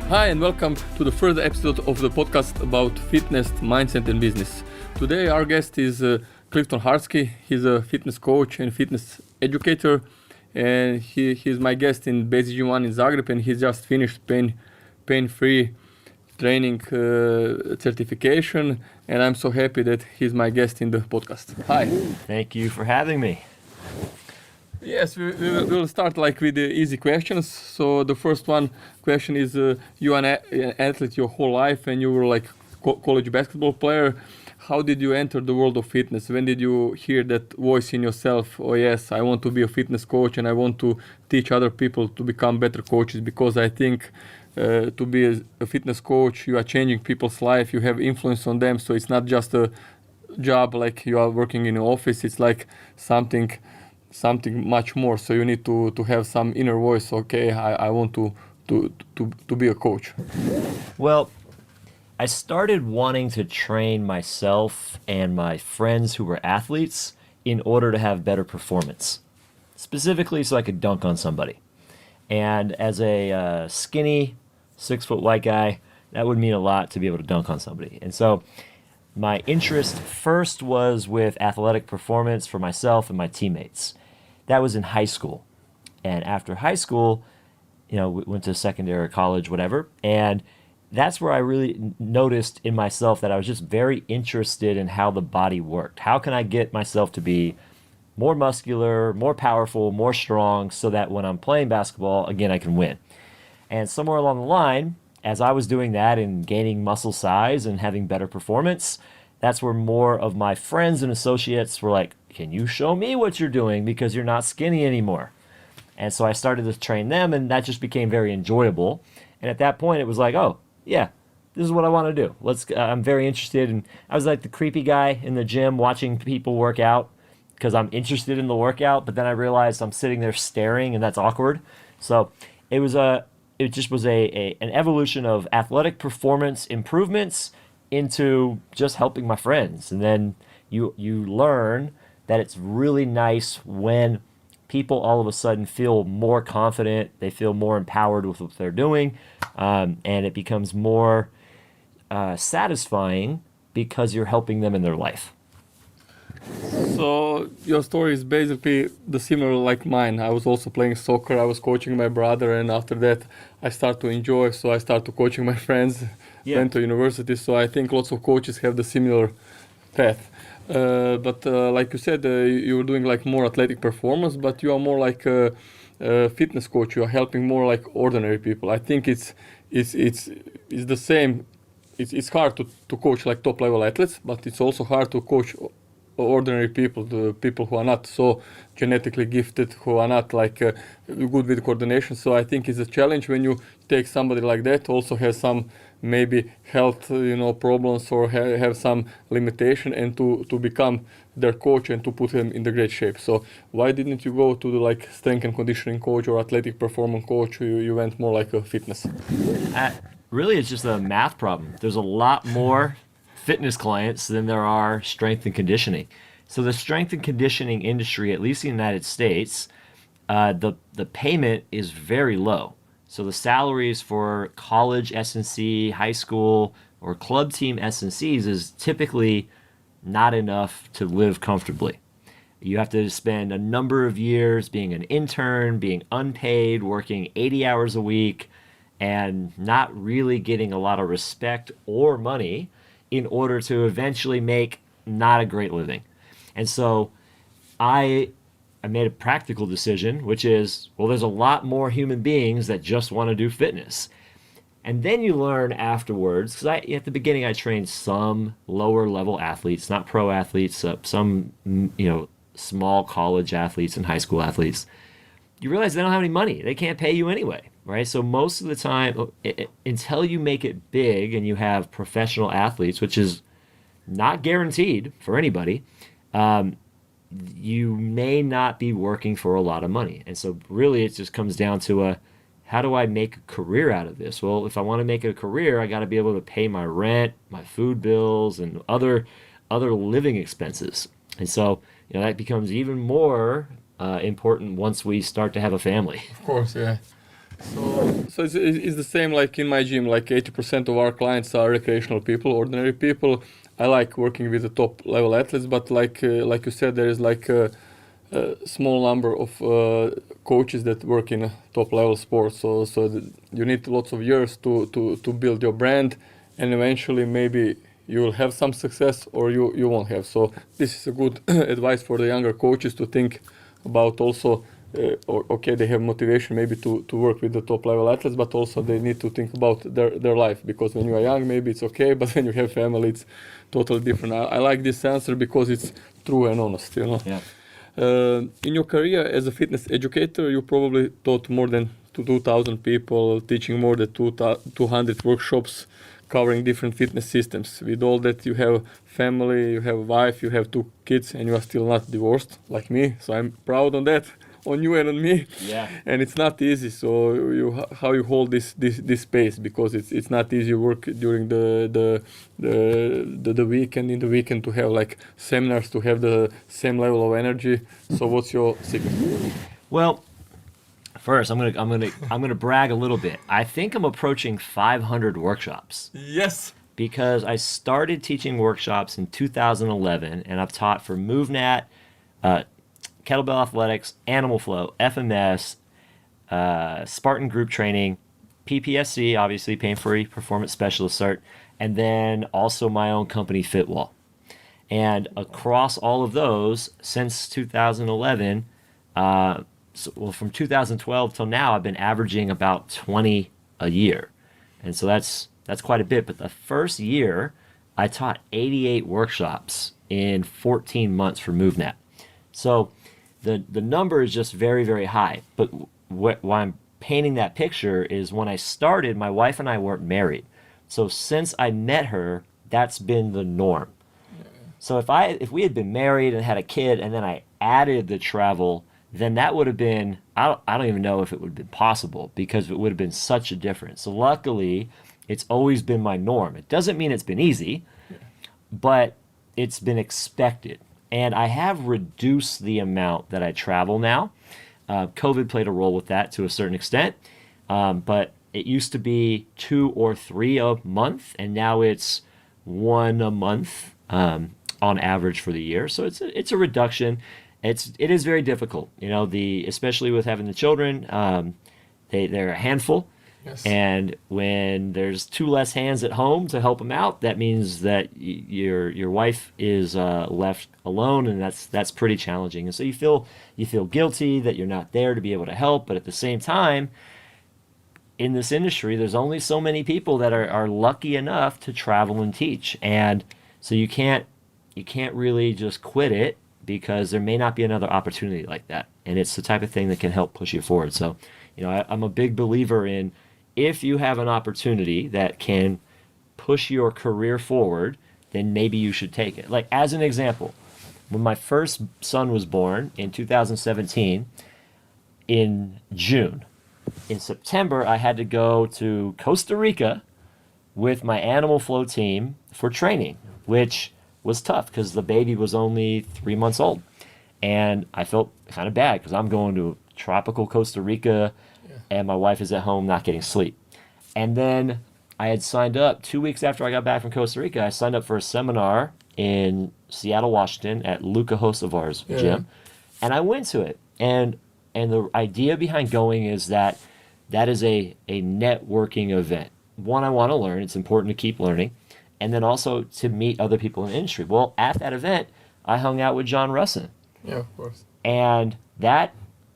Hi and welcome to the first episode of the podcast about fitness, mindset and business. Today our guest is Clifton Harski. He's a fitness coach and fitness educator, and he's my guest in Basic Gym1 in Zagreb, and he just finished pain-free training certification, and I'm so happy that he's my guest in the podcast. Hi. Thank you for having me. Yes, we will start with the easy questions. So the first question is, you are an athlete your whole life and you were like college basketball player. How did you enter the world of fitness? When did you hear that voice in yourself? Oh yes, I want to be a fitness coach and I want to teach other people to become better coaches, because I think to be a fitness coach, you are changing people's life, you have influence on them. So it's not just a job like you are working in an office, it's like something much more. So you need to have some inner voice. Okay, I want to be a coach. Well, I started wanting to train myself and my friends who were athletes in order to have better performance, specifically so I could dunk on somebody. And as a skinny 6-foot white guy, that would mean a lot to be able to dunk on somebody. And so my interest first was with athletic performance for myself and my teammates. That was in high school. And after high school, we went to secondary, college, whatever. And that's where I really noticed in myself that I was just very interested in how the body worked. How can I get myself to be more muscular, more powerful, more strong, so that when I'm playing basketball, again, I can win. And somewhere along the line, as I was doing that and gaining muscle size and having better performance, that's where more of my friends and associates were like, can you show me what you're doing, because you're not skinny anymore? And so I started to train them, and that just became very enjoyable. And at that point, it was like, oh, yeah, this is what I want to do. I'm very interested. And I was like the creepy guy in the gym watching people work out because I'm interested in the workout, but then I realized I'm sitting there staring, and that's awkward. So it just was an evolution of athletic performance improvements into just helping my friends. And then you learn that it's really nice when people all of a sudden feel more confident, they feel more empowered with what they're doing, and it becomes more satisfying because you're helping them in their life. So your story is basically the similar like mine. I was also playing soccer, I was coaching my brother, and after that I start to enjoy, so I start to coaching my friends, went to university. So I think lots of coaches have the similar path. But like you said, you were doing like more athletic performance, but you are more like a fitness coach. You are helping more like ordinary people. I think it's the same. It's hard to coach like top level athletes, but it's also hard to coach ordinary people, the people who are not so genetically gifted, who are not like good with coordination. So I think it's a challenge when you take somebody like that, also has some maybe health problems or have some limitation, and to become their coach and to put them in the great shape. So why didn't you go to the like strength and conditioning coach or athletic performance coach? You went more like a fitness. Really, it's just a math problem. There's a lot more fitness clients than there are strength and conditioning. So the strength and conditioning industry, at least in the United States, the payment is very low. So the salaries for college S&C, high school, or club team S&Cs is typically not enough to live comfortably. You have to spend a number of years being an intern, being unpaid, working 80 hours a week, and not really getting a lot of respect or money in order to eventually make not a great living. And so I made a practical decision, which is, well, there's a lot more human beings that just want to do fitness. And then you learn afterwards, because at the beginning I trained some lower level athletes, not pro athletes, some small college athletes and high school athletes. You realize they don't have any money. They can't pay you anyway, right? So most of the time, until you make it big and you have professional athletes, which is not guaranteed for anybody, you may not be working for a lot of money. And so really it just comes down to how do I make a career out of this? Well, if I want to make it a career, I got to be able to pay my rent, my food bills, and other living expenses. And so that becomes even more important once we start to have a family. Of course, yeah. So it's the same like in my gym. Like 80% of our clients are recreational people, ordinary people. I like working with the top level athletes, but like you said, there is like a small number of coaches that work in a top level sport. You need lots of years to build your brand, and eventually maybe you will have some success or you won't have. So this is a good advice for the younger coaches to think about also. Okay, they have motivation maybe to work with the top level athletes, but also they need to think about their life, because when you are young maybe it's okay, but when you have family it's totally different. I like this answer because it's true and honest, you know. Yeah. In your career as a fitness educator, you probably taught more than 2,000 people, teaching more than 200 workshops, covering different fitness systems. With all that, you have family, you have a wife, you have 2 kids, and you are still not divorced like me. So I'm proud on that, on you and on me. Yeah. And it's not easy. So how you hold this space, because it's not easy. You work during the weekend, in the weekend, to have like seminars, to have the same level of energy. So what's your secret? Well, first, I'm gonna brag a little bit. I think I'm approaching 500 workshops. Yes. Because I started teaching workshops in 2011, and I've taught for MovNat, Kettlebell Athletics, Animal Flow, FMS, Spartan Group Training, Ppsc, obviously Pain-Free Performance Specialist Cert, and then also my own company, Fitwall. And across all of those, since 2011, from 2012 till now, I've been averaging about 20 a year. And so that's quite a bit. But the first year, I taught 88 workshops in 14 months for MovNat. So the number is just very, very high. But why I'm painting that picture is when I started, my wife and I weren't married. So since I met her, that's been the norm. So if we had been married and had a kid, and then I added the travel, then that would have been, I don't even know if it would have been possible, because it would have been such a difference. So luckily, it's always been my norm. It doesn't mean it's been easy, but it's been expected. And I have reduced the amount that I travel now. COVID played a role with that to a certain extent. But it used to be 2 or 3 a month, and now it's 1 a month on average for the year. So it's a reduction. It is very difficult, you know, especially with having the children. They're a handful. Yes. And when there's 2 less hands at home to help them out, that means that your wife is left alone, and that's pretty challenging. And so you feel guilty that you're not there to be able to help, but at the same time, in this industry, there's only so many people that are lucky enough to travel and teach, and so you can't really just quit it, because there may not be another opportunity like that, and it's the type of thing that can help push you forward. So, you know, I'm a big believer in, if you have an opportunity that can push your career forward, then maybe you should take it. Like, as an example, when my first son was born in 2017, in June, in September, I had to go to Costa Rica with my Animal Flow team for training, which was tough because the baby was only 3 months old. And I felt kind of bad because I'm going to tropical Costa Rica, and my wife is at home not getting sleep. And then I had signed up 2 weeks after I got back from Costa Rica. I signed up for a seminar in Seattle, Washington at Luca Hosovar's gym, and I went to it. And the idea behind going is that is a networking event. One, I want to learn. It's important to keep learning. And then also to meet other people in the industry. Well, at that event, I hung out with John Russin. Yeah, of course. And that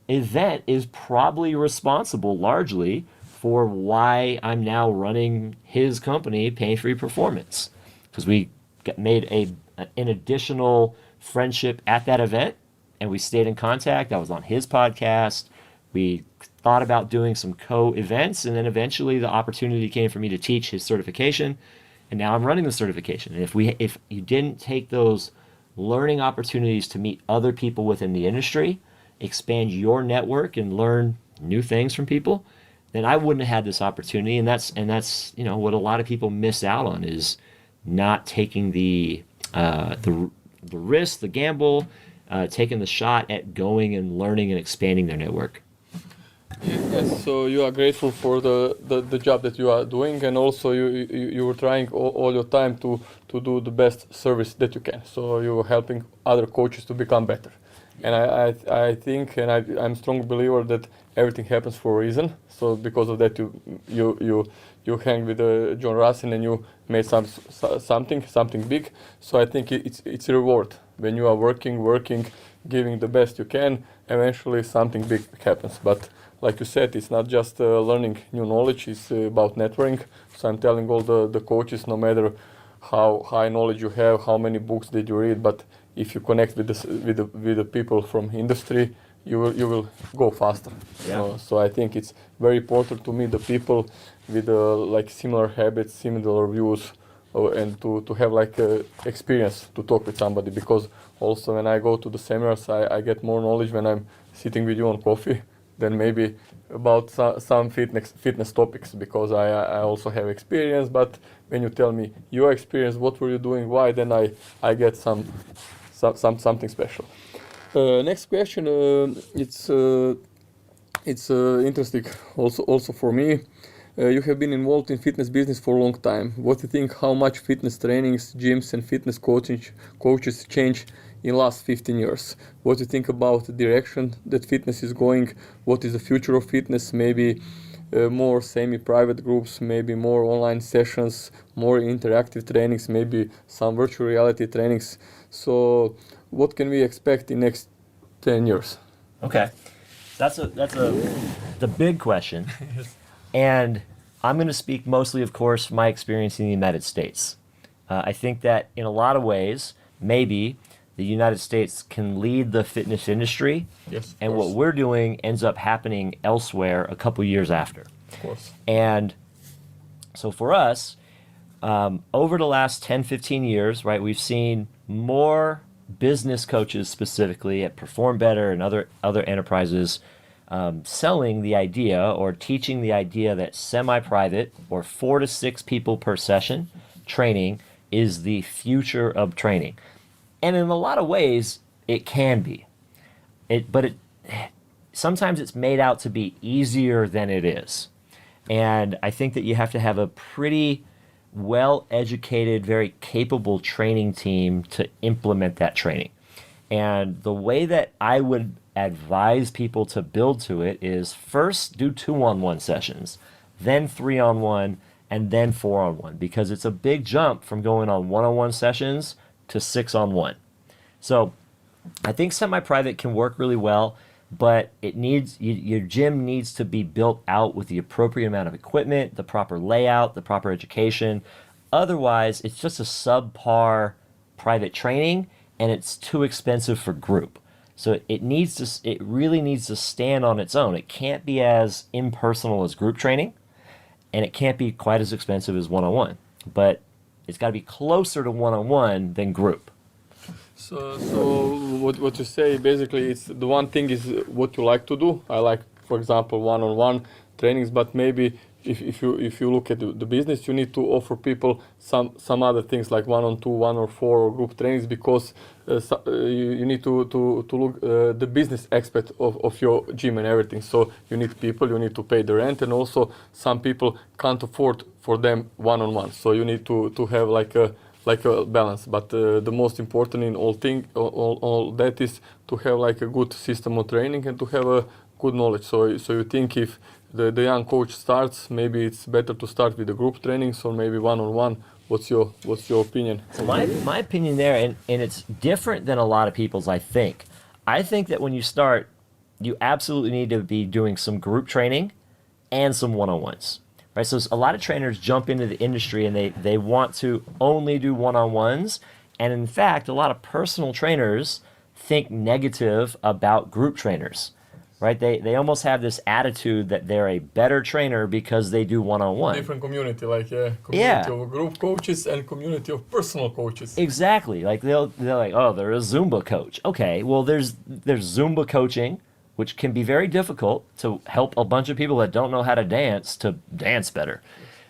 event is probably responsible largely for why I'm now running his company, Pain-Free Performance, because we made an additional friendship at that event, and we stayed in contact. I was on his podcast. We thought about doing some co-events, and then eventually the opportunity came for me to teach his certification, and now I'm running the certification. And if you didn't take those learning opportunities to meet other people within the industry, expand your network and learn new things from people, then I wouldn't have had this opportunity. And that's you know what a lot of people miss out on, is not taking the risk, the gamble, taking the shot at going and learning and expanding their network. Yes, so you are grateful for the job that you are doing, and also you were trying all your time to do the best service that you can. So you're helping other coaches to become better. And I think, and I'm a strong believer that everything happens for a reason. So because of that, you hang with John Russell and you made something big. So I think it's a reward when you are working, giving the best you can. Eventually, something big happens. But like you said, it's not just learning new knowledge, it's about networking. So I'm telling all the coaches, no matter how high knowledge you have, how many books did you read, but if you connect with the people from industry, you will go faster. Yeah. So I think it's very important to meet the people with like similar habits, similar views, and to have like experience to talk with somebody, because also when I go to the seminars, I get more knowledge when I'm sitting with you on coffee than maybe about some fitness topics, because I also have experience. But when you tell me your experience, what were you doing, why, then I get something special. Next question, it's interesting also for me. You have been involved in fitness business for a long time. What do you think, how much fitness trainings, gyms and fitness coaches change in last 15 years? What do you think about the direction that fitness is going? What is the future of fitness? Maybe more semi-private groups, maybe more online sessions, more interactive trainings, maybe some virtual reality trainings. So what can we expect in next 10 years? Okay, that's the big question. And I'm going to speak mostly, of course, from my experience in the United States. I think that in a lot of ways, maybe the United States can lead the fitness industry. Yes, and what we're doing ends up happening elsewhere a couple years after. Of course. And so for us, over the last 10, 15 years, right, we've seen more business coaches specifically at Perform Better and other enterprises selling the idea or teaching the idea that semi-private or 4 to 6 people per session training is the future of training. And in a lot of ways, it can be. But sometimes it's made out to be easier than it is. And I think that you have to have a pretty well-educated, very capable training team to implement that training. And the way that I would advise people to build to it is first do 2-on-1 sessions, then 3-on-1, and then 4-on-1, because it's a big jump from going on 1-on-1 sessions to 6-on-1. So I think semi-private can work really well, but your gym needs to be built out with the appropriate amount of equipment, the proper layout, the proper education. Otherwise, it's just a subpar private training, and it's too expensive for group. So it really needs to stand on its own. It can't be as impersonal as group training, and it can't be quite as expensive as one-on-one. But it's got to be closer to one-on-one than group. So what you say basically, it's the one thing is what you like to do. I like, for example, one-on-one trainings, but maybe if you look at the business, you need to offer people some other things like 1-on-2, 1-on-4 or group trainings, because you need to look the business aspect of your gym and everything. So you need people, you need to pay the rent, and also some people can't afford for them one-on-one. So you need to have like a balance. But the most important in all that is to have like a good system of training and to have a good knowledge. So you think if the young coach starts, maybe it's better to start with the group trainings or maybe one-on-one. What's your opinion? So my opinion there, and it's different than a lot of people's, I think. I think that when you start, you absolutely need to be doing some group training and some one-on-ones. Right? So a lot of trainers jump into the industry and they want to only do one-on-ones. And in fact, a lot of personal trainers think negative about group trainers. Right? They almost have this attitude that they're a better trainer because they do one-on-one. Different community, like community of group coaches and community of personal coaches. Exactly. Like they're like, oh, they're a Zumba coach. Okay, well there's Zumba coaching, which can be very difficult to help a bunch of people that don't know how to dance better.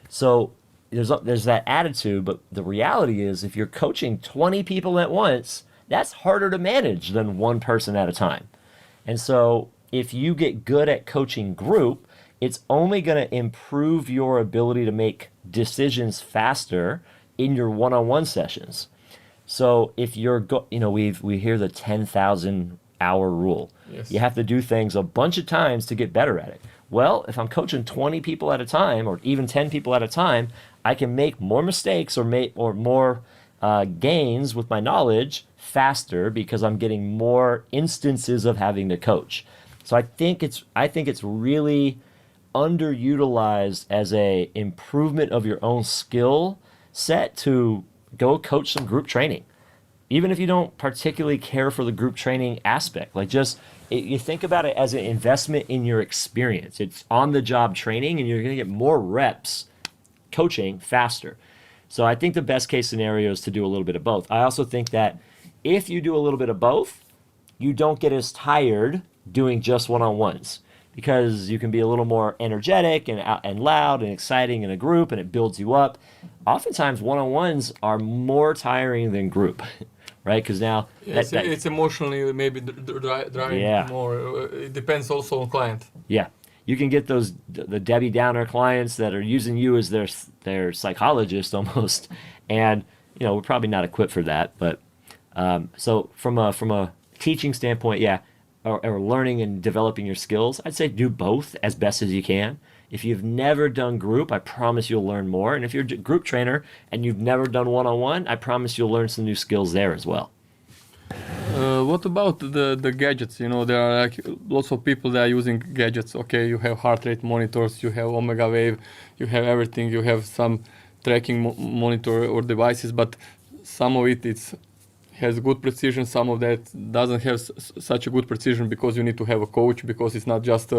So there's that attitude, but the reality is if you're coaching 20 people at once, that's harder to manage than one person at a time. And so if you get good at coaching group, it's only going to improve your ability to make decisions faster in your one-on-one sessions. So if you're, we hear the 10,000 hour rule. Yes. You have to do things a bunch of times to get better at it. Well, if I'm coaching 20 people at a time, or even 10 people at a time, I can make more mistakes or more gains with my knowledge faster because I'm getting more instances of having to coach. So I think it's really underutilized as a improvement of your own skill set to go coach some group training. Even if you don't particularly care for the group training aspect, you think about it as an investment in your experience. It's on-the-job training, and you're going to get more reps coaching faster. So I think the best case scenario is to do a little bit of both. I also think that if you do a little bit of both, you don't get as tired doing just one-on-ones, because you can be a little more energetic and loud and exciting in a group, and it builds you up. Oftentimes, one-on-ones are more tiring than group. Right, because now it's emotionally maybe driving more. It depends also on client. Yeah, you can get the Debbie Downer clients that are using you as their psychologist almost, and we're probably not equipped for that. But so from a teaching standpoint, or learning and developing your skills, I'd say do both as best as you can. If you've never done group, I promise you'll learn more. And if you're a group trainer and you've never done one-on-one, I promise you'll learn some new skills there as well. What about the gadgets? There are lots of people that are using gadgets. Okay, you have heart rate monitors, you have Omega Wave, you have everything. You have some tracking monitor or devices, but some of it has good precision. Some of that doesn't have such a good precision because you need to have a coach, because it's not just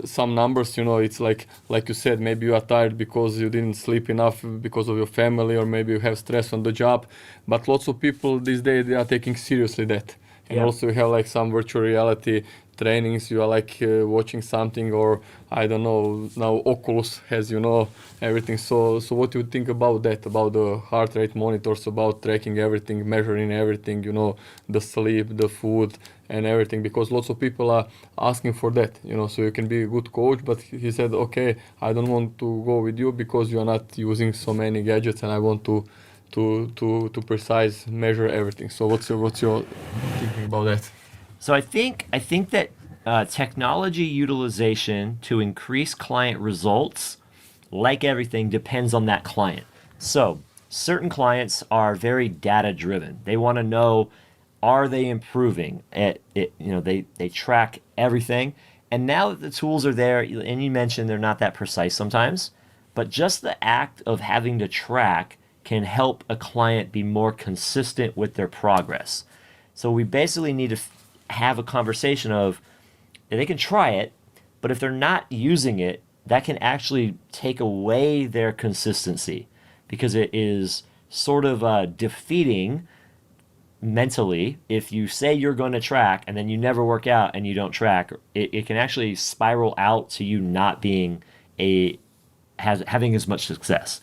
some numbers. It's like you said, maybe you are tired because you didn't sleep enough because of your family, or maybe you have stress on the job. But lots of people these days, they are taking seriously that. And also you have some virtual reality trainings. You are watching something, or I don't know, now Oculus has everything. So what do you think about that, about the heart rate monitors, about tracking everything, measuring everything, the sleep, the food and everything? Because lots of people are asking for that, so you can be a good coach. But he said, okay, I don't want to go with you because you are not using so many gadgets, and I want to precise measure everything. So what's your thinking about that? So I think that technology utilization to increase client results, like everything, depends on that client. So certain clients are very data driven. They want to know, are they improving at it? They track everything. And now that the tools are there, and you mentioned they're not that precise sometimes, but just the act of having to track can help a client be more consistent with their progress. So we basically need to have a conversation of, they can try it, but if they're not using it, that can actually take away their consistency, because it is sort of defeating mentally. If you say you're going to track and then you never work out and you don't track, it can actually spiral out to you not being having as much success.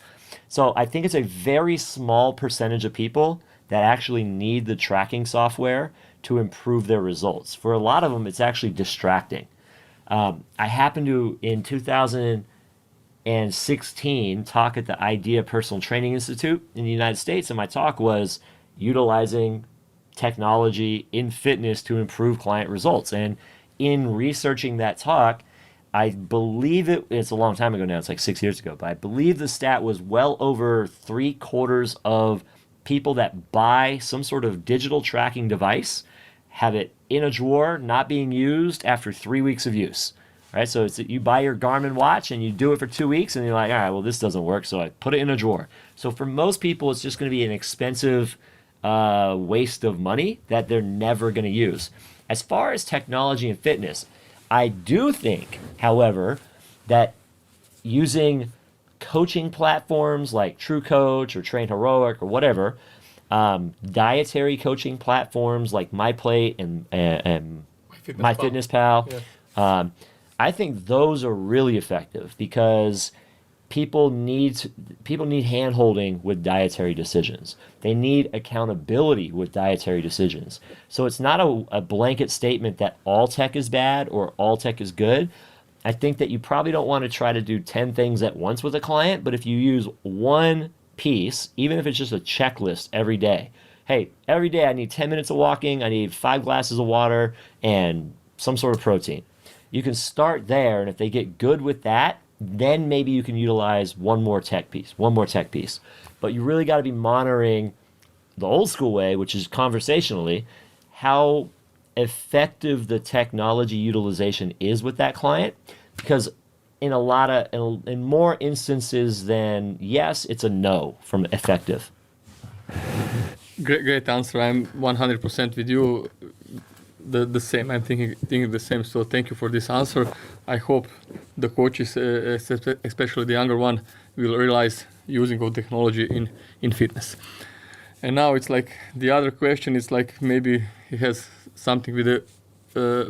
So I think it's a very small percentage of people that actually need the tracking software to improve their results. For a lot of them, it's actually distracting. I happened to, in 2016, talk at the IDEA Personal Training Institute in the United States, and my talk was utilizing technology in fitness to improve client results. And in researching that talk, I believe it's a long time ago now, it's like 6 years ago, but I believe the stat was well over 3/4 of people that buy some sort of digital tracking device have it in a drawer, not being used after 3 weeks of use. Right? So you buy your Garmin watch and you do it for 2 weeks and you're like, all right, well, this doesn't work, so I put it in a drawer. So for most people, it's just going to be an expensive waste of money that they're never going to use. As far as technology and fitness, I do think, however, that using coaching platforms like True Coach or Train Heroic or whatever, dietary coaching platforms like MyPlate and MyFitnessPal, I think those are really effective, because people need hand-holding with dietary decisions. They need accountability with dietary decisions. So it's not a blanket statement that all tech is bad or all tech is good. I think that you probably don't want to try to do 10 things at once with a client, but if you use one piece, even if it's just a checklist every day, hey, every day I need 10 minutes of walking, I need 5 glasses of water, and some sort of protein. You can start there, and if they get good with that, then maybe you can utilize one more tech piece. But you really got to be monitoring the old school way, which is conversationally, how effective the technology utilization is with that client. Because in more instances than yes, it's a no from effective. Great answer. I'm 100% with you. The same. I'm thinking the same. So thank you for this answer. I hope the coaches, especially the younger one, will realize using of technology in fitness. And now it's like the other question is like maybe it has something with the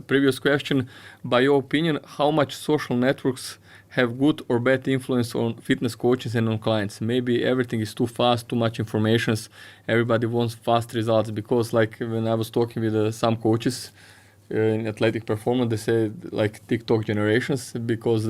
previous question. By your opinion, how much social networks have good or bad influence on fitness coaches and on clients? Maybe everything is too fast, too much information. Everybody wants fast results, because like when I was talking with some coaches in athletic performance, they say like TikTok generations, because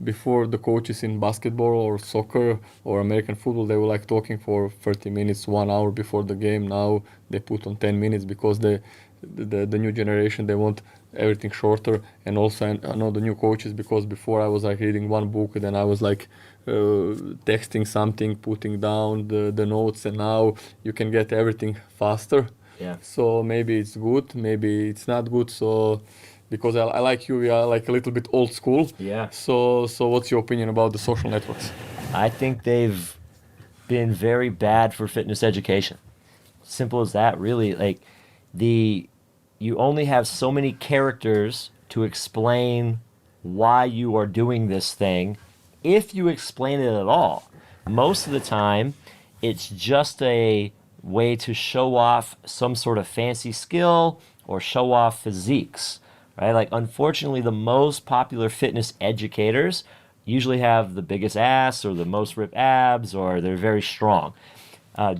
before the coaches in basketball or soccer or American football, they were like talking for 30 minutes, 1 hour before the game. Now they put on 10 minutes because the new generation, they want everything shorter. And also I know the new coaches, because before I was like reading one book and then I was like texting something, putting down the notes, and now you can get everything faster. Yeah. So maybe it's good, maybe it's not good. So because I like you, we are like a little bit old school. Yeah. So what's your opinion about the social networks? I think they've been very bad for fitness education. Simple as that, really. Like you only have so many characters to explain why you are doing this thing, if you explain it at all. Most of the time, it's just a way to show off some sort of fancy skill or show off physiques, right? Like, unfortunately, the most popular fitness educators usually have the biggest ass or the most ripped abs, or they're very strong.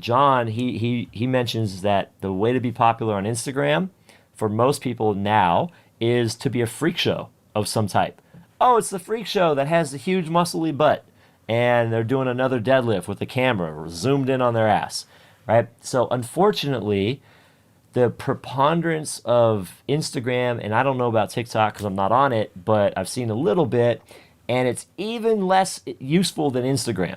John, he mentions that the way to be popular on Instagram for most people now is to be a freak show of some type. Oh, it's the freak show that has the huge muscly butt, and they're doing another deadlift with the camera zoomed in on their ass, right? So unfortunately, the preponderance of Instagram, and I don't know about TikTok because I'm not on it, but I've seen a little bit, and it's even less useful than Instagram.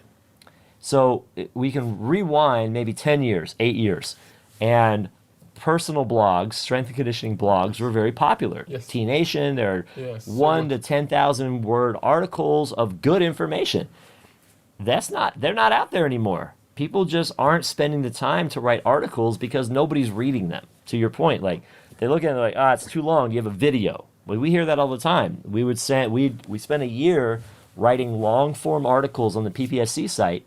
So we can rewind maybe 10 years, 8 years, and personal blogs, strength and conditioning blogs, were very popular. Yes. T-Nation, there are Yes, 1 to 10,000 word articles of good information. They're not out there anymore. People just aren't spending the time to write articles because nobody's reading them. To your point, like they look at it like, it's too long. Do you have a video? Well, we hear that all the time. We spent a year writing long form articles on the Ppsc site,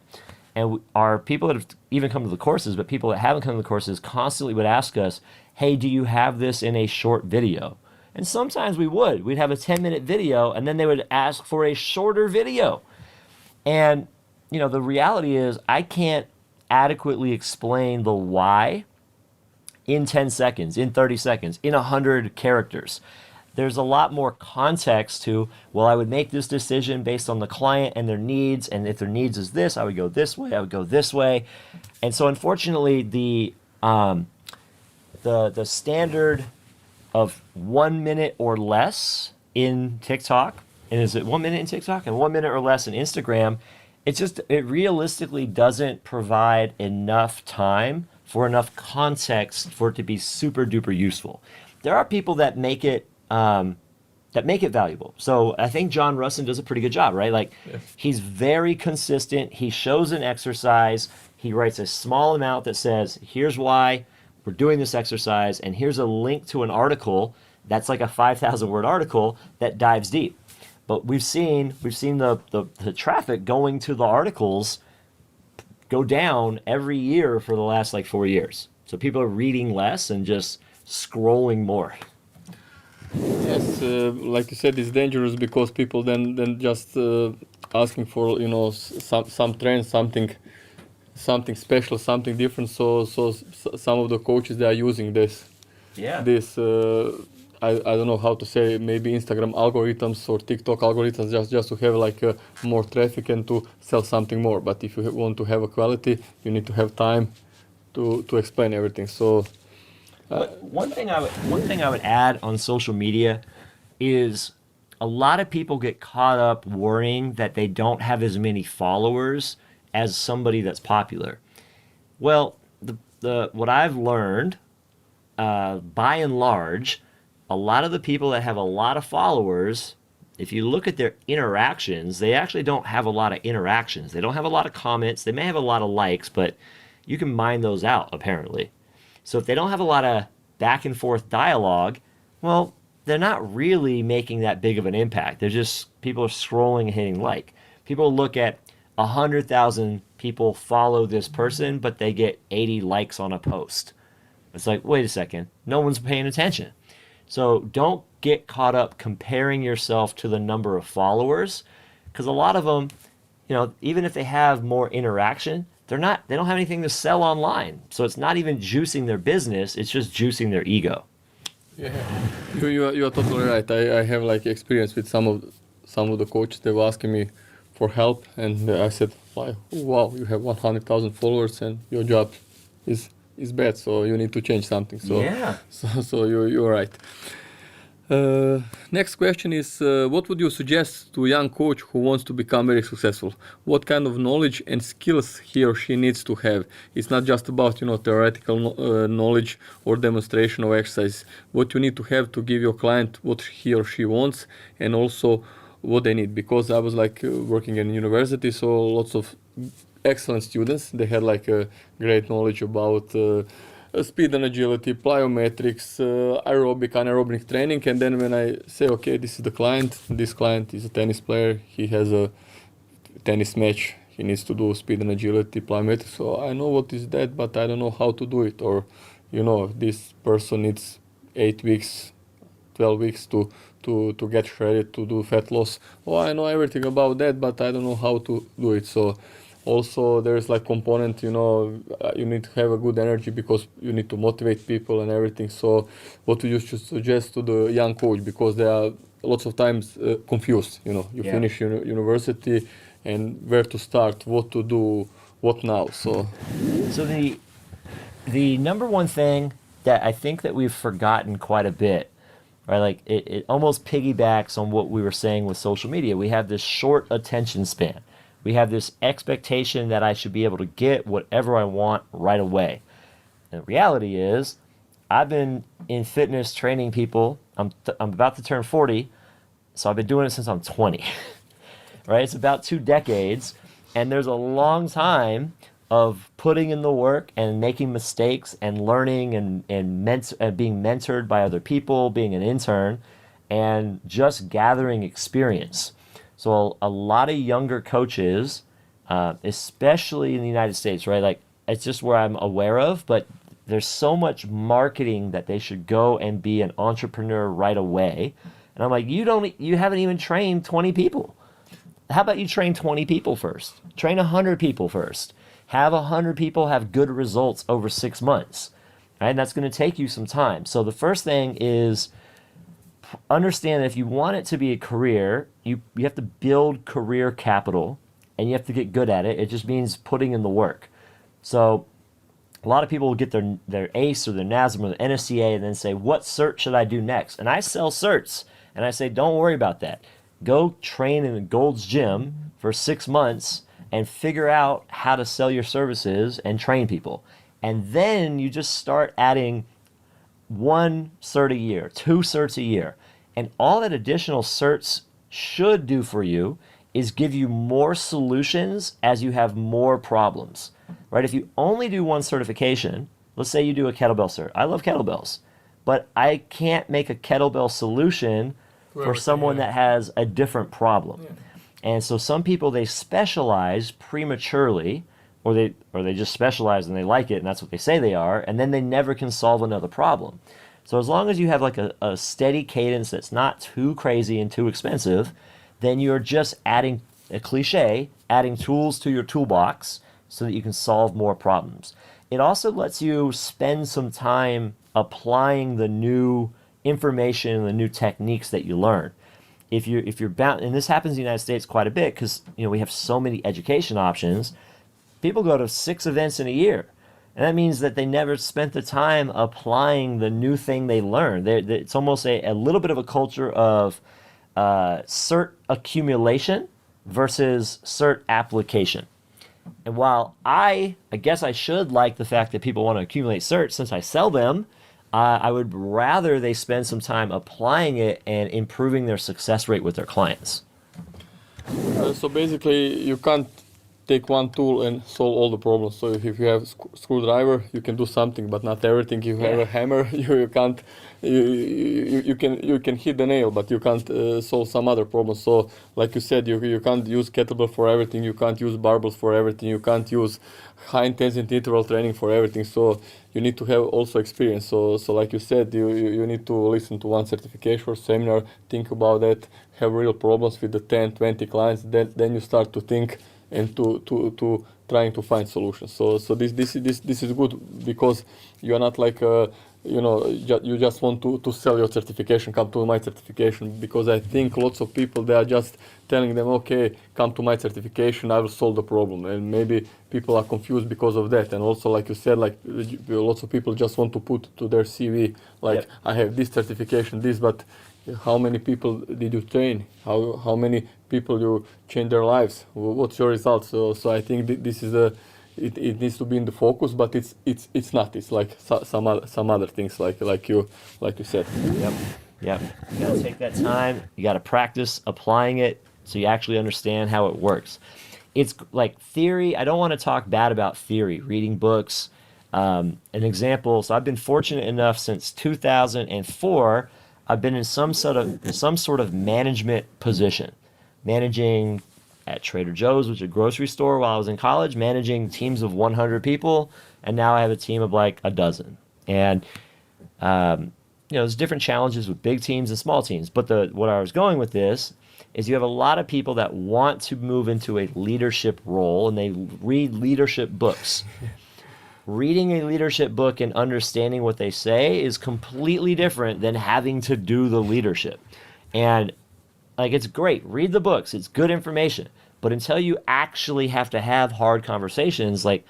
and our people that have even come to the courses, but people that haven't come to the courses constantly would ask us, hey, do you have this in a short video? And sometimes we'd have a 10-minute video, and then they would ask for a shorter video. And the reality is I can't adequately explain the why in 10 seconds, in 30 seconds, in 100 characters. There's a lot more context to, well, I would make this decision based on the client and their needs, and if their needs is this, I would go this way, I would go this way. And so unfortunately, the standard of 1 minute or less in TikTok, and is it 1 minute in TikTok and 1 minute or less in Instagram, it realistically doesn't provide enough time for enough context for it to be super duper useful. There are people that make it valuable. So I think John Russin does a pretty good job, right? Like, yes. He's very consistent. He shows an exercise. He writes a small amount that says, here's why we're doing this exercise, and here's a link to an article that's like a 5,000 word article that dives deep. But we've seen the traffic going to the articles go down every year for the last like 4 years. So people are reading less and just scrolling more. Yes, like you said, it's dangerous because people then just asking for some trend, something special, something different. So some of the coaches, they are using this. Yeah. This I don't know how to say, maybe Instagram algorithms or TikTok algorithms, just to have like more traffic and to sell something more. But if you want to have a quality, you need to have time to explain everything. So one thing I would add on social media is a lot of people get caught up worrying that they don't have as many followers as somebody that's popular. Well, the what I've learned, by and large, a lot of the people that have a lot of followers, if you look at their interactions, they actually don't have a lot of interactions. They don't have a lot of comments. They may have a lot of likes, but you can mine those out, apparently. So if they don't have a lot of back and forth dialogue, well, they're not really making that big of an impact. They're just, people are scrolling and hitting like. People look at 100,000 people follow this person, but they get 80 likes on a post. It's like, wait a second, no one's paying attention. So don't get caught up comparing yourself to the number of followers, because a lot of them, even if they have more interaction, they don't have anything to sell online. So it's not even juicing their business, it's just juicing their ego. Yeah, you are totally right. I have like experience with some of the coaches. They were asking me for help, and I said, like, wow, you have 100,000 followers and your job is bad, so you need to change something. So yeah. So you're right. Next question is, what would you suggest to a young coach who wants to become very successful? What kind of knowledge and skills he or she needs to have? It's not just about theoretical knowledge or demonstration of exercise. What you need to have to give your client what he or she wants, and also what they need. Because I was like working in university, so lots of excellent students. They had like a great knowledge about speed and agility, plyometrics, aerobic, anaerobic training. And then when I say, okay, this is the client, this client is a tennis player, he has a tennis match, he needs to do speed and agility, plyometrics. So I know what is that, but I don't know how to do it. Or, this person needs 8 weeks, 12 weeks to get shredded, to do fat loss. Oh, I know everything about that, but I don't know how to do it. So also there's like component, you need to have a good energy because you need to motivate people and everything. So what would you suggest to the young coach, because they are lots of times confused, finish university and where to start, what to do, what now. So the number one thing that I think that we've forgotten quite a bit, right? Like it almost piggybacks on what we were saying with social media. We have this short attention span. We have this expectation that I should be able to get whatever I want right away. And the reality is, I've been in fitness training people. I'm about to turn 40, so I've been doing it since I'm 20. Right? It's about 2 decades, and there's a long time of putting in the work and making mistakes and learning and being mentored by other people, being an intern, and just gathering experience. So a lot of younger coaches, especially in the United States, right? Like, it's just where I'm aware of, but there's so much marketing that they should go and be an entrepreneur right away. And I'm like, you haven't even trained 20 people. How about you train 20 people first? Train 100 people first. Have 100 people have good results over 6 months. Right? And that's going to take you some time. So the first thing is, understand that if you want it to be a career, you have to build career capital, and you have to get good at it. It just means putting in the work. So a lot of people will get their ACE or their NASM or their NSCA and then say, what cert should I do next? And I sell certs, and I say, don't worry about that. Go train in the Gold's Gym for 6 months and figure out how to sell your services and train people. And then you just start adding 1 cert a year, 2 certs a year. And all that additional certs should do for you is give you more solutions as you have more problems, right? If you only do 1 certification, let's say you do a kettlebell cert. I love kettlebells, but I can't make a kettlebell solution for someone that has a different problem. Yeah. And so some people, they specialize prematurely, or they just specialize and they like it and that's what they say they are, and then they never can solve another problem. So as long as you have like a steady cadence that's not too crazy and too expensive, then you're just adding a cliche, adding tools to your toolbox so that you can solve more problems. It also lets you spend some time applying the new information and the new techniques that you learn. If you're bound, and this happens in the United States quite a bit because we have so many education options. People go to 6 events in a year, and that means that they never spent the time applying the new thing they learned. It's almost a little bit of a culture of cert accumulation versus cert application. And while I guess I should like the fact that people want to accumulate certs since I sell them, I would rather they spend some time applying it and improving their success rate with their clients. So basically, you can't take one tool and solve all the problems. So if you have a screwdriver, you can do something, but not everything. If you have a hammer, you can't. You can hit the nail, but you can't solve some other problems. So like you said, you can't use kettlebell for everything. You can't use barbells for everything. You can't use high intensity interval training for everything. So you need to have also experience. So like you said, you need to listen to one certification or seminar, think about that, have real problems with the 10, 20 clients. Then you start to think and to trying to find solutions. So this is good because you are not like you just want to sell your certification, come to my certification, because I think lots of people, they are just telling them, okay, come to my certification, I will solve the problem, and maybe people are confused because of that. And also, like you said, like lots of people just want to put to their CV like, I have this certification, but how many people did you train? How many people you changed their lives? What's your results? So I think this is it needs to be in the focus, but it's not. It's like some other things like you said. Yep. You gotta take that time. You gotta practice applying it so you actually understand how it works. It's like theory. I don't want to talk bad about theory. Reading books. An example. So I've been fortunate enough since 2004. I've been in some sort of management position, managing at Trader Joe's, which is a grocery store while I was in college, managing teams of 100 people, and now I have a team of like a dozen. And there's different challenges with big teams and small teams. But what I was going with this is you have a lot of people that want to move into a leadership role, and they read leadership books. Reading a leadership book and understanding what they say is completely different than having to do the leadership. And like, it's great. Read the books. It's good information. But until you actually have to have hard conversations, like,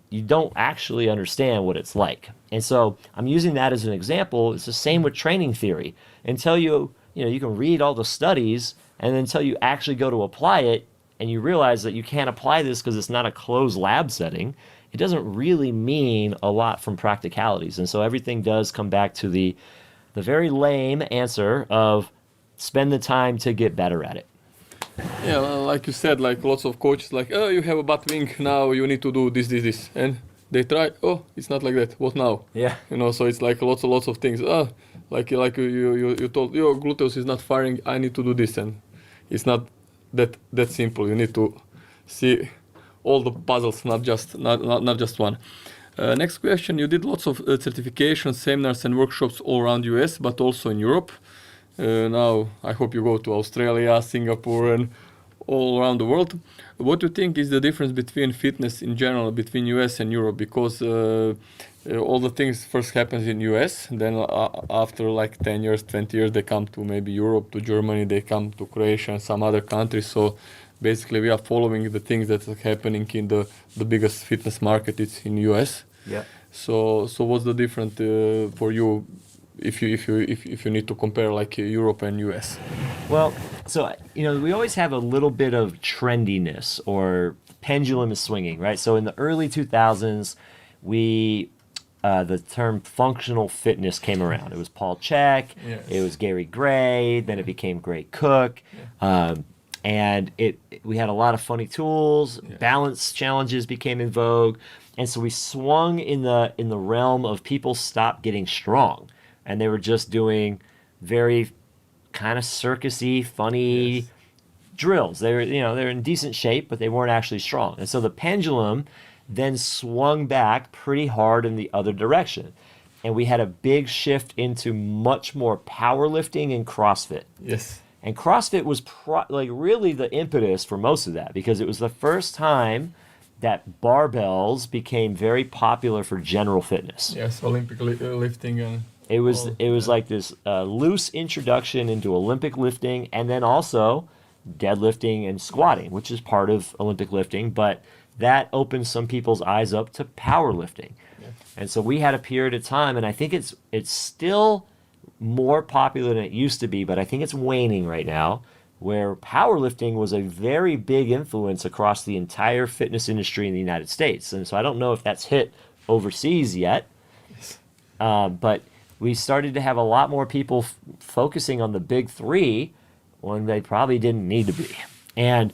you don't actually understand what it's like. And so I'm using that as an example. It's the same with training theory. Until you can read all the studies, and then until you actually go to apply it and you realize that you can't apply this because it's not a closed lab setting, it doesn't really mean a lot from practicalities. And so everything does come back to the very lame answer of spend the time to get better at it. Yeah, like you said, like lots of coaches, like, oh, you have a butt wing, now you need to do this. And they try, oh, it's not like that, what now? Yeah. So it's like lots of things. Like you told, your gluteus is not firing, I need to do this. And it's not that simple. You need to see all the puzzles, not just one. Next question, you did lots of certifications, seminars and workshops all around US, but also in Europe. Now I hope you go to Australia, Singapore and all around the world. What do you think is the difference between fitness in general, between US and Europe? Because all the things first happens in US, then after like 10 years, 20 years, they come to maybe Europe, to Germany, they come to Croatia and some other countries. So basically, we are following the things that are happening in the biggest fitness market. It's in US. Yeah. So what's the difference for you if you need to compare like Europe and US? Well, so we always have a little bit of trendiness, or pendulum is swinging, right? So in the early 2000s, the term functional fitness came around. It was Paul Chek, yes. It was Gary Gray, then it became Gray Cook. Yeah. And we had a lot of funny tools. Yeah. Balance challenges became in vogue, and so we swung in the realm of people stopped getting strong, and they were just doing very kind of circusy, funny yes. drills. They're in decent shape, but they weren't actually strong. And so the pendulum then swung back pretty hard in the other direction, and we had a big shift into much more powerlifting and CrossFit. Yes. And CrossFit was like really the impetus for most of that, because it was the first time that barbells became very popular for general fitness. Yes, Olympic lifting and it was like this loose introduction into Olympic lifting, and then also deadlifting and squatting, which is part of Olympic lifting, but that opened some people's eyes up to powerlifting. Yes. And so we had a period of time, and I think it's still more popular than it used to be, but I think it's waning right now, where powerlifting was a very big influence across the entire fitness industry in the United States. And so I don't know if that's hit overseas yet, yes. But we started to have a lot more people focusing on the big three when they probably didn't need to be. And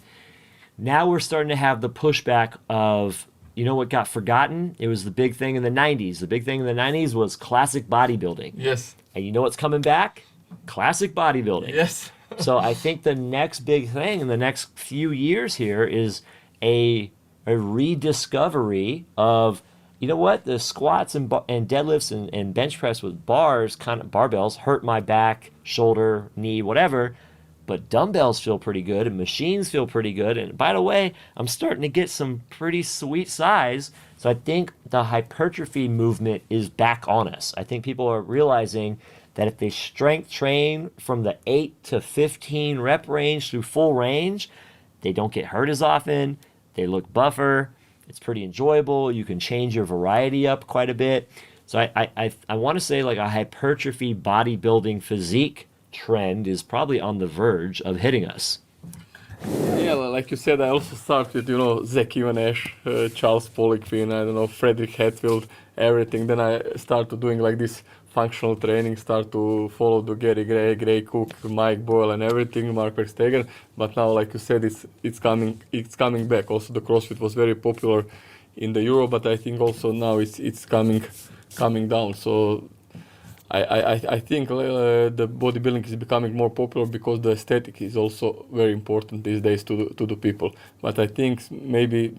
now we're starting to have the pushback of, you know what got forgotten? It was the big thing in the 90s. The big thing in the 90s was classic bodybuilding. Yes. And you know what's coming back? Classic bodybuilding. Yes. So I think the next big thing in the next few years here is a rediscovery of, you know what, the squats and deadlifts and bench press with bars, kind of barbells, hurt my back, shoulder, knee, whatever. But dumbbells feel pretty good and machines feel pretty good. And by the way, I'm starting to get some pretty sweet size. So I think the hypertrophy movement is back on us. I think people are realizing that if they strength train from the 8 to 15 rep range through full range, they don't get hurt as often. They look buffer. It's pretty enjoyable. You can change your variety up quite a bit. So I want to say like a hypertrophy bodybuilding physique trend is probably on the verge of hitting us. Yeah, like you said, I also start with, Zach Ivanesh, Charles Poliquin, I don't know, Frederick Hatfield, everything. Then I start to doing like this functional training, start to follow the Gary Gray, Gray Cook, Mike Boyle and everything, Mark Verstegen. But now, like you said, it's coming back. Also, the CrossFit was very popular in the Euro, but I think also now it's coming down. So I think the bodybuilding is becoming more popular because the aesthetic is also very important these days to the people. But I think maybe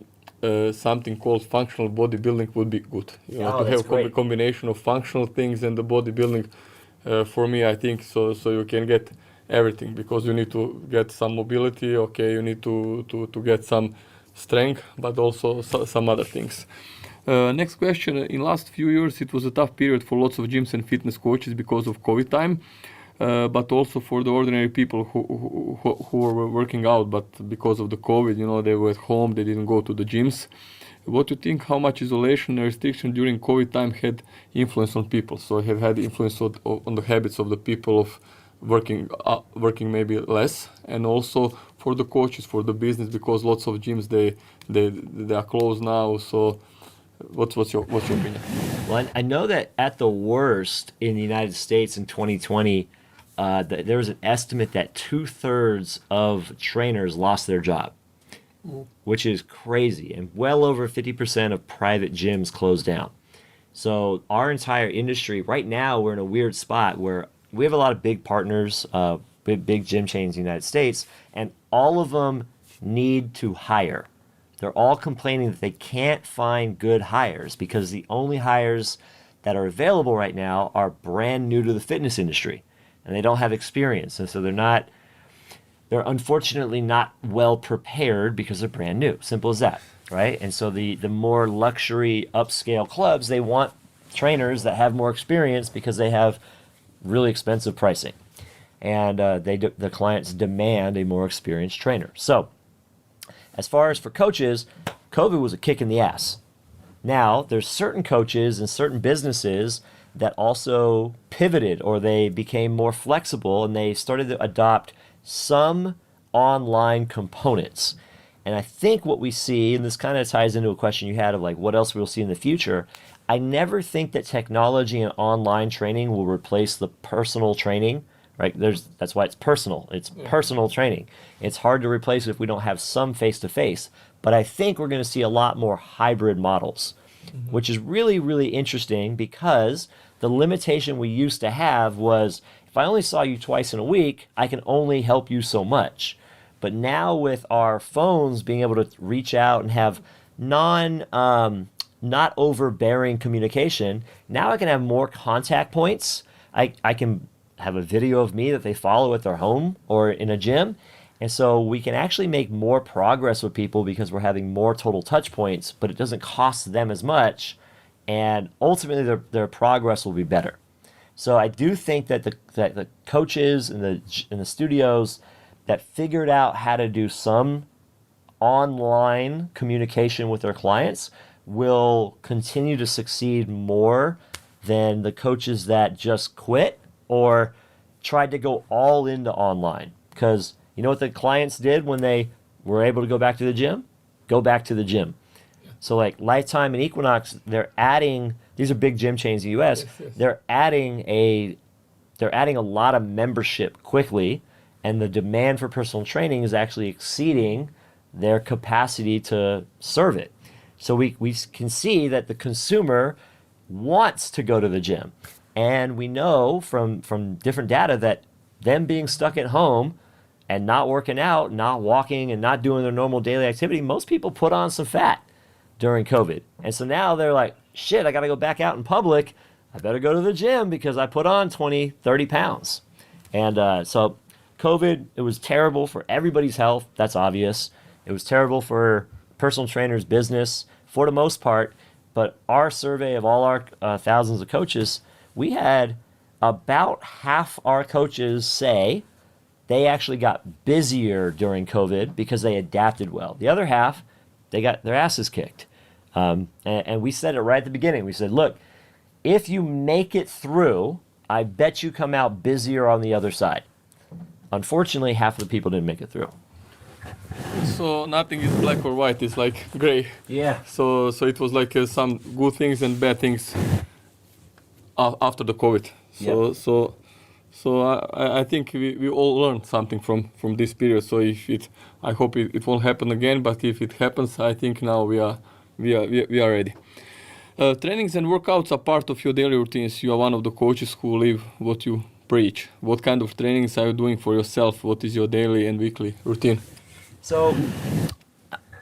something called functional bodybuilding would be good. To have a combination of functional things and the bodybuilding. For me, I think so you can get everything, because you need to get some mobility. Okay, you need to get some strength, but also some other things. Next question. In last few years, it was a tough period for lots of gyms and fitness coaches because of COVID time, but also for the ordinary people who were working out, but because of the COVID, they were at home, they didn't go to the gyms. What do you think, how much isolation and restriction during COVID time had influence on people? So have had influence on the habits of the people of working maybe less, and also for the coaches, for the business, because lots of gyms, they are closed now. So what's your opinion? Well, I know that at the worst in the United States in 2020, there was an estimate that 2/3 of trainers lost their job, which is crazy, and well over 50% of private gyms closed down. So our entire industry right now, we're in a weird spot where we have a lot of big partners, big gym chains in the United States, and all of them need to hire. They're all complaining that they can't find good hires because the only hires that are available right now are brand new to the fitness industry, and they don't have experience. And so they're unfortunately not well prepared because they're brand new. Simple as that, right? And so the more luxury upscale clubs, they want trainers that have more experience because they have really expensive pricing. And the clients demand a more experienced trainer. So as far as for coaches, COVID was a kick in the ass. Now, there's certain coaches and certain businesses that also pivoted, or they became more flexible, and they started to adopt some online components. And I think what we see, and this kind of ties into a question you had of like what else we'll see in the future, I never think that technology and online training will replace the personal training. Right? That's why it's personal. It's personal training. It's hard to replace it if we don't have some face-to-face. But I think we're going to see a lot more hybrid models, which is really, really interesting, because the limitation we used to have was, if I only saw you twice in a week, I can only help you so much. But now with our phones being able to reach out and have not overbearing communication, now I can have more contact points. I can have a video of me that they follow at their home or in a gym. And so we can actually make more progress with people because we're having more total touch points, but it doesn't cost them as much. And ultimately their progress will be better. So I do think that the coaches in the studios that figured out how to do some online communication with their clients will continue to succeed more than the coaches that just quit or tried to go all into online. Because you know what the clients did when they were able to go back to the gym? Go back to the gym. So like Lifetime and Equinox, they're adding, these are big gym chains in the US, they're adding a lot of membership quickly, and the demand for personal training is actually exceeding their capacity to serve it. So we can see that the consumer wants to go to the gym. And we know from different data that them being stuck at home and not working out, not walking, and not doing their normal daily activity, most people put on some fat during COVID. And so now they're like, shit, I got to go back out in public. I better go to the gym because I put on 20, 30 pounds. And so COVID, it was terrible for everybody's health. That's obvious. It was terrible for personal trainers' business for the most part. But our survey of all our thousands of coaches, we had about half our coaches say they actually got busier during COVID because they adapted well. The other half, they got their asses kicked. And we said it right at the beginning. We said, look, if you make it through, I bet you come out busier on the other side. Unfortunately, half of the people didn't make it through. So nothing is black or white, it's like gray. Yeah. So it was like some good things and bad things after the COVID. So I think we all learned something from this period. So I hope it won't happen again. But if it happens, I think now we are ready. Trainings and workouts are part of your daily routines. You are one of the coaches who live what you preach. What kind of trainings are you doing for yourself? What is your daily and weekly routine? So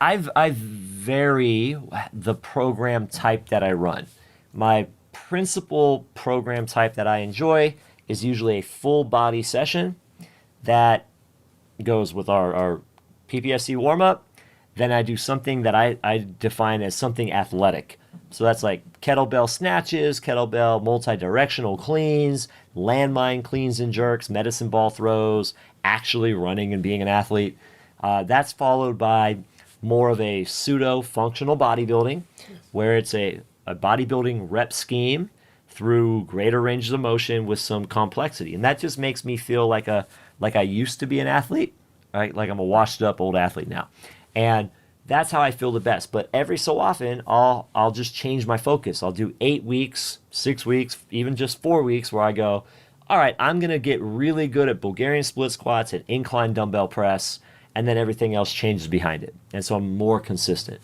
I vary the program type that I run. My principal program type that I enjoy is usually a full body session that goes with our Ppsc warm-up. Then I do something that I define as something athletic. So that's like kettlebell snatches, kettlebell multi-directional cleans, landmine cleans and jerks, medicine ball throws, actually running and being an athlete. That's followed by more of a pseudo-functional bodybuilding, where it's a bodybuilding rep scheme through greater ranges of motion with some complexity. And that just makes me feel like I used to be an athlete, right? Like I'm a washed up old athlete now. And that's how I feel the best. But every so often, I'll just change my focus. I'll do 8 weeks, 6 weeks, even just 4 weeks where I go, all right, I'm going to get really good at Bulgarian split squats and incline dumbbell press, and then everything else changes behind it. And so I'm more consistent.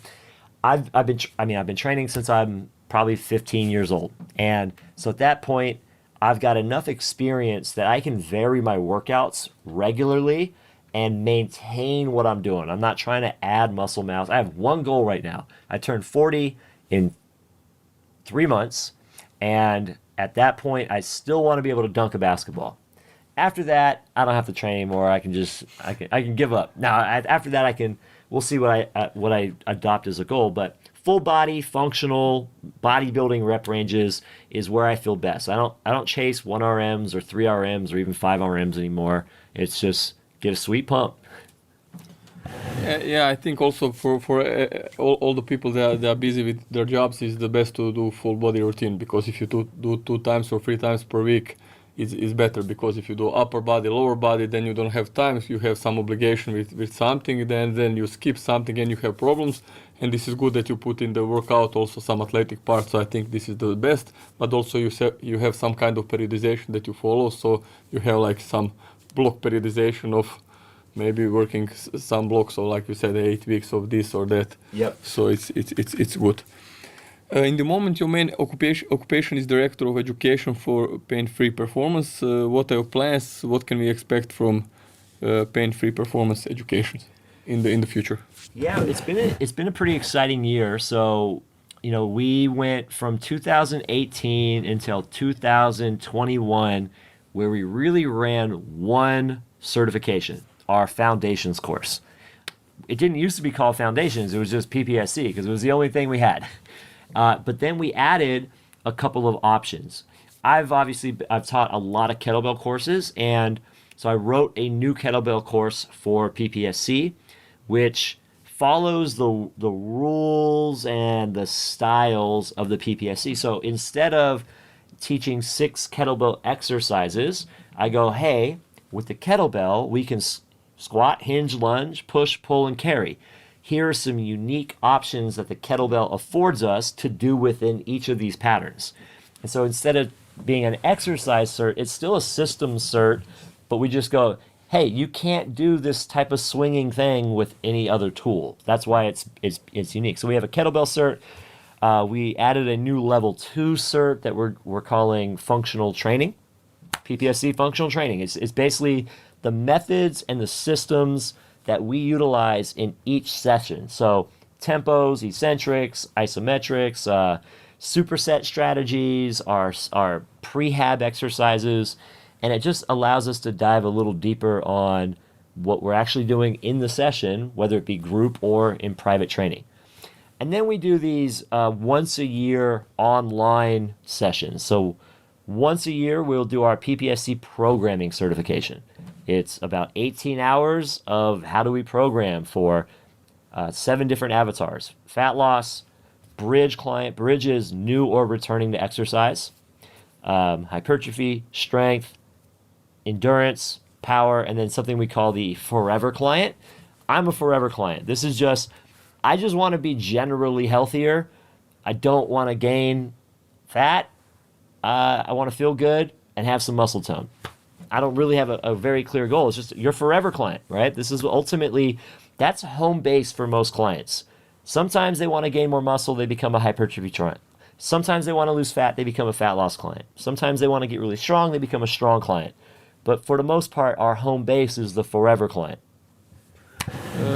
I've been training since I'm probably 15 years old. And so at that point, I've got enough experience that I can vary my workouts regularly and maintain what I'm doing. I'm not trying to add muscle mass. I have one goal right now. I turned 40 in 3 months, and at that point, I still want to be able to dunk a basketball. After that, I don't have to train anymore. I can give up. Now, after that, we'll see what I adopt as a goal, but full body functional bodybuilding rep ranges is where I feel best. I don't chase 1 RMs or 3 RMs or even 5 RMs anymore. It's just get a sweet pump. Yeah, I think also for all the people that are busy with their jobs, it's the best to do full body routine, because if you do 2 times or 3 times per week, it's better, because if you do upper body, lower body, then you don't have time. If you have some obligation with something, then you skip something and you have problems. And this is good that you put in the workout also some athletic parts. So I think this is the best. But also you have some kind of periodization that you follow. So you have like some block periodization of maybe working some blocks. So like you said, 8 weeks of this or that. Yep. So it's good. In the moment, your main occupation is Director of Education for Pain-Free Performance. What are your plans? What can we expect from Pain-Free Performance education in the future? Yeah, it's been a pretty exciting year. So, we went from 2018 until 2021. where we really ran one certification, our foundations course. It didn't used to be called foundations, it was just Ppsc because it was the only thing we had. But then we added a couple of options. I've taught a lot of kettlebell courses, and so I wrote a new kettlebell course for Ppsc, which follows the rules and the styles of the Ppsc. So instead of teaching 6 kettlebell exercises, I go, hey, with the kettlebell, we can squat, hinge, lunge, push, pull, and carry. Here are some unique options that the kettlebell affords us to do within each of these patterns. And so instead of being an exercise cert, it's still a systems cert, but we just go, hey, you can't do this type of swinging thing with any other tool. That's why it's unique. So we have a kettlebell cert. We added a new level 2 cert that we're calling functional training, Ppsc functional training. It's basically the methods and the systems that we utilize in each session. So tempos, eccentrics, isometrics, superset strategies, our prehab exercises, and it just allows us to dive a little deeper on what we're actually doing in the session, whether it be group or in private training. And then we do these once a year online sessions. So once a year, we'll do our Ppsc programming certification. It's about 18 hours of how do we program for 7 different avatars: fat loss, bridge client, bridges, new or returning to exercise, hypertrophy, strength, endurance, power, and then something we call the forever client. I'm a forever client. This is I just want to be generally healthier. I don't want to gain fat. I want to feel good and have some muscle tone. I don't really have a very clear goal. It's just your forever client, right? This is ultimately, that's home base for most clients. Sometimes they want to gain more muscle, they become a hypertrophy client. Sometimes they want to lose fat, they become a fat loss client. Sometimes they want to get really strong, they become a strong client. But for the most part, our home base is the forever client.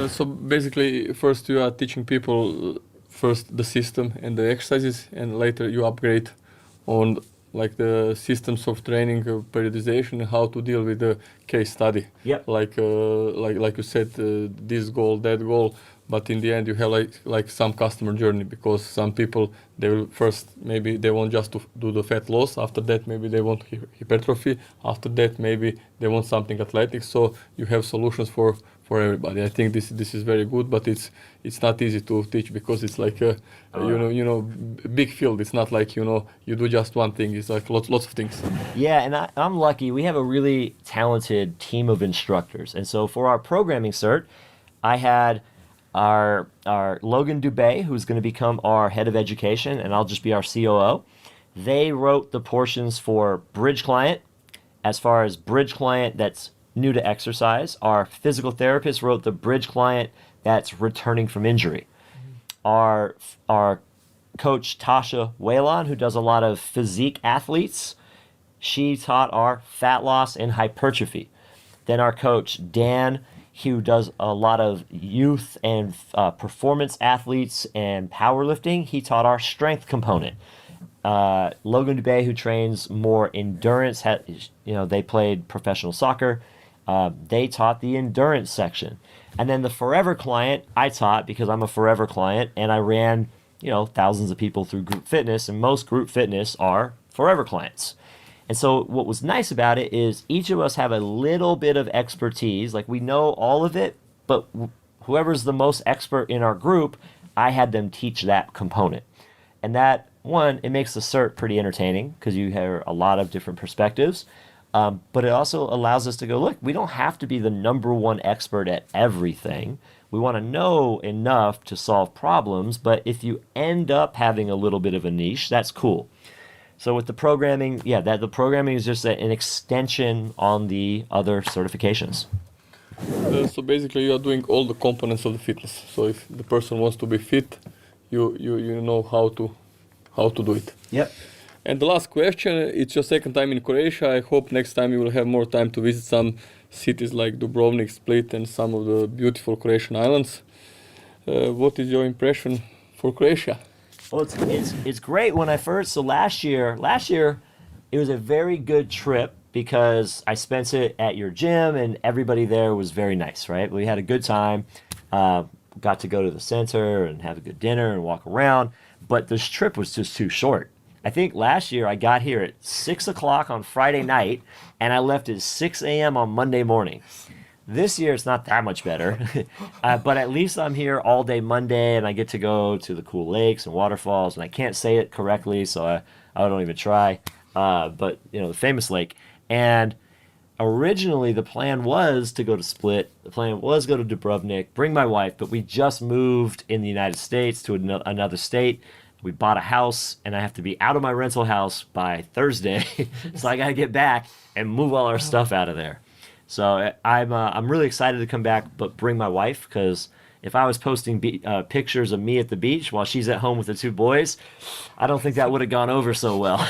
So basically, first you are teaching people first the system and the exercises, and later you upgrade on like the systems of training, periodization, and how to deal with the case study. Yep. Like you said, this goal, that goal, but in the end you have like some customer journey, because some people, they will first, maybe they want just to do the fat loss. After that, maybe they want hypertrophy. After that, maybe they want something athletic. So you have solutions for everybody. I think this is very good, but it's not easy to teach, because it's like big field. It's not like you do just one thing. It's like lots of things. Yeah, and I'm lucky. We have a really talented team of instructors, and so for our programming cert, I had our Logan Dubé, who's going to become our head of education, and I'll just be our COO. They wrote the portions for bridge client, as far as bridge client that's new to exercise. Our physical therapist wrote the bridge client that's returning from injury. Our coach Tasha Whalon, who does a lot of physique athletes, she taught our fat loss and hypertrophy. Then our coach Dan, who does a lot of youth and performance athletes and powerlifting, he taught our strength component. Logan Dubé, who trains more endurance, they played professional soccer. They taught the endurance section. And then the forever client, I taught, because I'm a forever client, and I ran, thousands of people through group fitness, and most group fitness are forever clients. And so what was nice about it is each of us have a little bit of expertise. Like, we know all of it, but whoever's the most expert in our group, I had them teach that component. And that, one, it makes the cert pretty entertaining because you hear a lot of different perspectives. But it also allows us to go, look, we don't have to be the number one expert at everything. We want to know enough to solve problems, but if you end up having a little bit of a niche, that's cool. So with the programming, the programming is just an extension on the other certifications. So basically you are doing all the components of the fitness. So if the person wants to be fit, you know how to do it. Yep. And the last question, it's your second time in Croatia. I hope next time you will have more time to visit some cities like Dubrovnik, Split, and some of the beautiful Croatian islands. What is your impression for Croatia? Well, it's great. When I first, so last year, it was a very good trip because I spent it at your gym and everybody there was very nice, right? We had a good time. Got to go to the center and have a good dinner and walk around, but this trip was just too short. I think last year I got here at 6 o'clock on Friday night and I left at 6 a.m. on Monday morning. This year it's not that much better, but at least I'm here all day Monday and I get to go to the cool lakes and waterfalls, and I can't say it correctly, so I don't even try, but the famous lake. And originally the plan was to go to Split, the plan was to go to Dubrovnik, bring my wife, but we just moved in the United States to another state. We bought a house and I have to be out of my rental house by Thursday, so I got to get back and move all our stuff out of there. So I'm really excited to come back, but bring my wife, because if I was posting pictures of me at the beach while she's at home with the two boys, I don't think that would have gone over so well.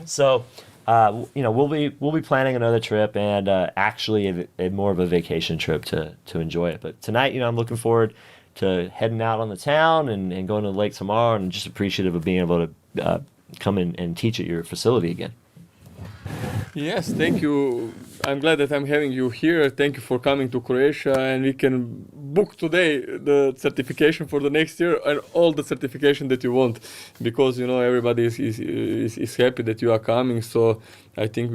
So, we'll be planning another trip, and actually a more of a vacation trip to enjoy it. But tonight, I'm looking forward to heading out on the town and going to the lake tomorrow, and just appreciative of being able to come in and teach at your facility again. Yes, thank you. I'm glad that I'm having you here. Thank you for coming to Croatia, and we can book today the certification for the next year and all the certification that you want, because everybody is happy that you are coming. So I think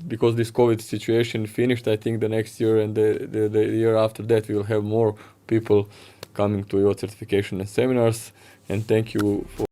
because this COVID situation finished, I think the next year and the year after that we will have more people coming to your certification and seminars. And thank you for